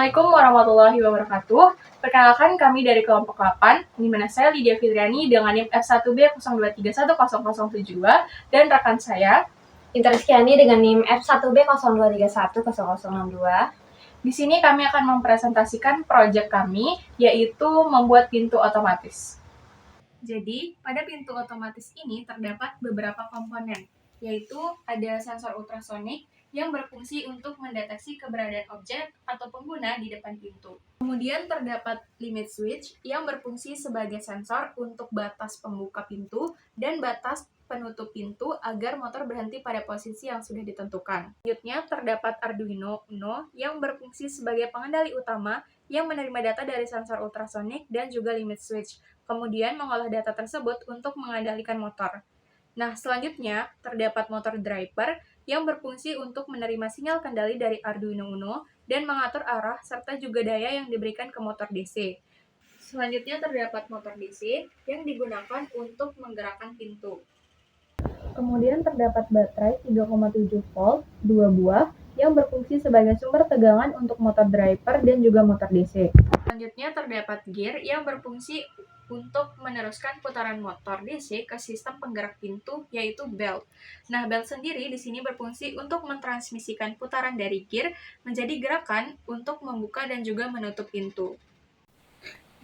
Assalamualaikum warahmatullahi wabarakatuh. Perkenalkan kami dari kelompok 8, di mana saya Lydia Fitriani dengan NIM F1B02310072 dan rekan saya Inter Rizkyani dengan NIM F1B02310062. Di sini kami akan mempresentasikan proyek kami, yaitu membuat pintu otomatis. Jadi, pada pintu otomatis ini terdapat beberapa komponen, yaitu ada sensor ultrasonik yang berfungsi untuk mendeteksi keberadaan objek atau pengguna di depan pintu. Kemudian terdapat limit switch yang berfungsi sebagai sensor untuk batas pembuka pintu dan batas penutup pintu agar motor berhenti pada posisi yang sudah ditentukan. Selanjutnya terdapat Arduino Uno yang berfungsi sebagai pengendali utama yang menerima data dari sensor ultrasonik dan juga limit switch, kemudian mengolah data tersebut untuk mengendalikan motor. Nah, selanjutnya terdapat motor driver yang berfungsi untuk menerima sinyal kendali dari Arduino Uno dan mengatur arah serta juga daya yang diberikan ke motor DC. Selanjutnya terdapat motor DC yang digunakan untuk menggerakkan pintu. Kemudian terdapat baterai 3,7 volt, 2 buah, yang berfungsi sebagai sumber tegangan untuk motor driver dan juga motor DC. Selanjutnya terdapat gear yang berfungsi untuk meneruskan putaran motor DC ke sistem penggerak pintu, yaitu belt. Nah, belt sendiri di sini berfungsi untuk mentransmisikan putaran dari gear menjadi gerakan untuk membuka dan juga menutup pintu.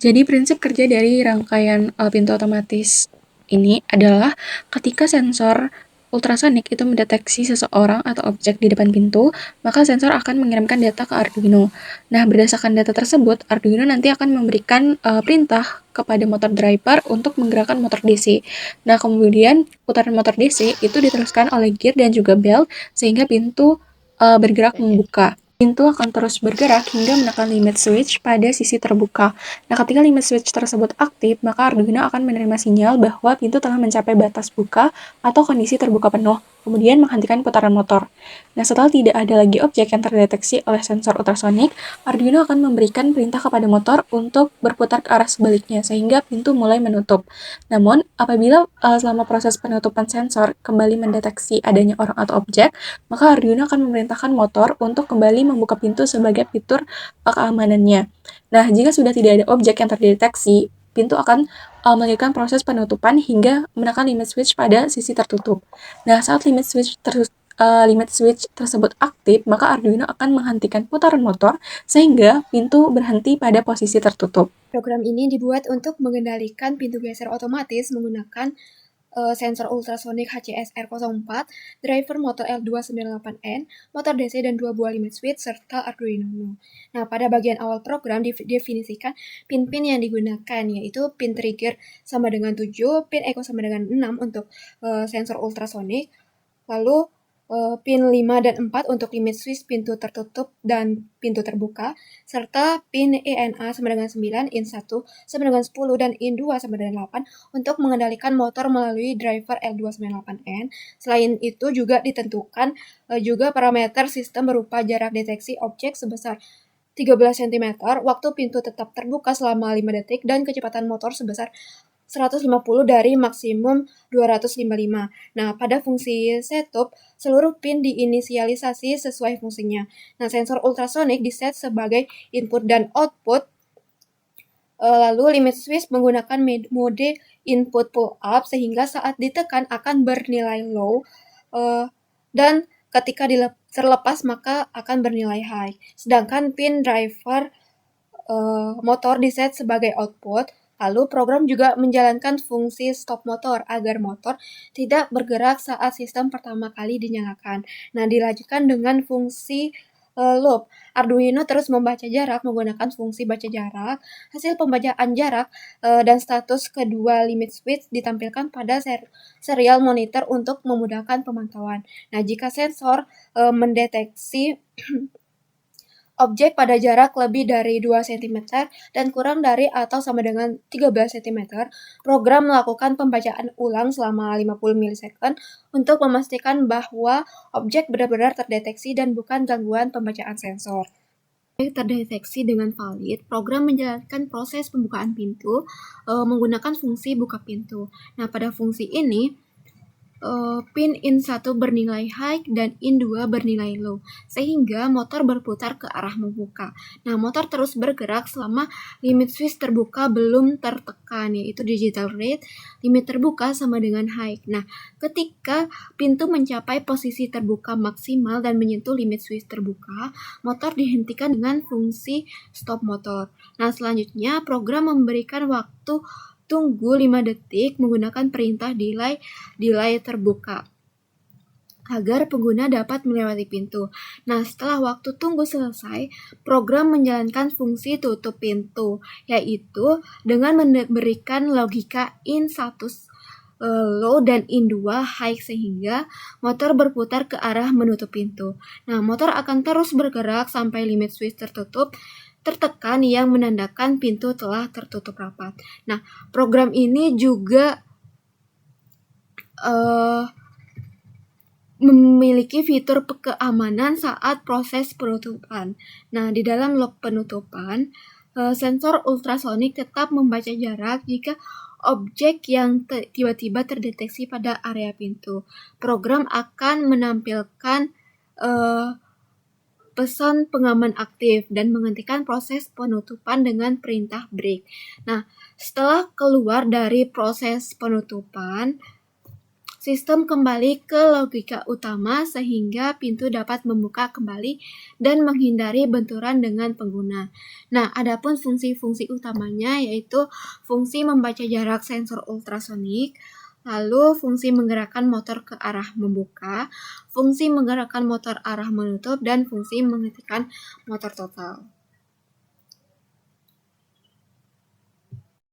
Jadi prinsip kerja dari rangkaian pintu otomatis ini adalah ketika sensor ultrasonik itu mendeteksi seseorang atau objek di depan pintu, maka sensor akan mengirimkan data ke Arduino. Nah, berdasarkan data tersebut, Arduino nanti akan memberikan perintah kepada motor driver untuk menggerakkan motor DC. Nah, kemudian putaran motor DC itu diteruskan oleh gear dan juga belt sehingga pintu bergerak membuka. Pintu akan terus bergerak hingga menekan limit switch pada sisi terbuka. Nah, ketika limit switch tersebut aktif, maka Arduino akan menerima sinyal bahwa pintu telah mencapai batas buka atau kondisi terbuka penuh, kemudian menghentikan putaran motor. Nah, setelah tidak ada lagi objek yang terdeteksi oleh sensor ultrasonik, Arduino akan memberikan perintah kepada motor untuk berputar ke arah sebaliknya, sehingga pintu mulai menutup. Namun, apabila selama proses penutupan sensor kembali mendeteksi adanya orang atau objek, maka Arduino akan memerintahkan motor untuk kembali membuka pintu sebagai fitur keamanannya. Nah, jika sudah tidak ada objek yang terdeteksi, pintu akan melanjutkan proses penutupan hingga menekan limit switch pada sisi tertutup. Nah, saat limit switch tersebut aktif, maka Arduino akan menghentikan putaran motor sehingga pintu berhenti pada posisi tertutup. Program ini dibuat untuk mengendalikan pintu geser otomatis menggunakan sensor ultrasonik HCSR04, driver motor L298N, motor DC dan 2 buah limit switch, serta Arduino Uno. Nah, pada bagian awal program didefinisikan pin-pin yang digunakan, yaitu pin trigger sama dengan 7, pin echo sama dengan 6 untuk sensor ultrasonik, lalu pin 5 dan 4 untuk limit switch pintu tertutup dan pintu terbuka, serta pin ENA sama dengan 9, IN 1 sama dengan 10, dan IN 2 sama dengan 8 untuk mengendalikan motor melalui driver L298N. Selain itu juga ditentukan juga parameter sistem berupa jarak deteksi objek sebesar 13 cm, waktu pintu tetap terbuka selama 5 detik, dan kecepatan motor sebesar 150 dari maksimum 255. Nah, pada fungsi setup, seluruh pin diinisialisasi sesuai fungsinya. Nah, sensor ultrasonik diset sebagai input dan output. Lalu limit switch menggunakan mode input pull up sehingga saat ditekan akan bernilai low, dan ketika terlepas maka akan bernilai high. Sedangkan pin driver motor diset sebagai output. Lalu program juga menjalankan fungsi stop motor agar motor tidak bergerak saat sistem pertama kali dinyalakan. Nah, dilanjutkan dengan fungsi loop. Arduino terus membaca jarak menggunakan fungsi baca jarak. Hasil pembacaan jarak dan status kedua limit switch ditampilkan pada serial monitor untuk memudahkan pemantauan. Nah, jika sensor mendeteksi objek pada jarak lebih dari 2 cm dan kurang dari atau sama dengan 13 cm, program melakukan pembacaan ulang selama 50 milisekund untuk memastikan bahwa objek benar-benar terdeteksi dan bukan gangguan pembacaan sensor. Terdeteksi dengan valid, program menjalankan proses pembukaan pintu menggunakan fungsi buka pintu. Nah, pada fungsi ini, pin in 1 bernilai high dan in 2 bernilai low, sehingga motor berputar ke arah membuka. Nah, motor terus bergerak selama limit switch terbuka belum tertekan, yaitu digital rate, limit terbuka sama dengan high. Nah, ketika pintu mencapai posisi terbuka maksimal dan menyentuh limit switch terbuka, motor dihentikan dengan fungsi stop motor. Nah, selanjutnya program memberikan waktu tunggu 5 detik menggunakan perintah delay terbuka agar pengguna dapat melewati pintu. Nah, setelah waktu tunggu selesai, program menjalankan fungsi tutup pintu, yaitu dengan memberikan logika in 1 low dan in 2 high sehingga motor berputar ke arah menutup pintu. Nah, motor akan terus bergerak sampai limit switch tertekan yang menandakan pintu telah tertutup rapat. Nah, program ini juga memiliki fitur keamanan saat proses penutupan. Nah, di dalam lock penutupan, sensor ultrasonik tetap membaca jarak jika objek yang tiba-tiba terdeteksi pada area pintu. Program akan menampilkan pesan pengaman aktif dan menghentikan proses penutupan dengan perintah break. Nah, setelah keluar dari proses penutupan, sistem kembali ke logika utama sehingga pintu dapat membuka kembali dan menghindari benturan dengan pengguna. Nah, adapun fungsi-fungsi utamanya yaitu fungsi membaca jarak sensor ultrasonik, lalu fungsi menggerakkan motor ke arah membuka, fungsi menggerakkan motor arah menutup, dan fungsi menghentikan motor total.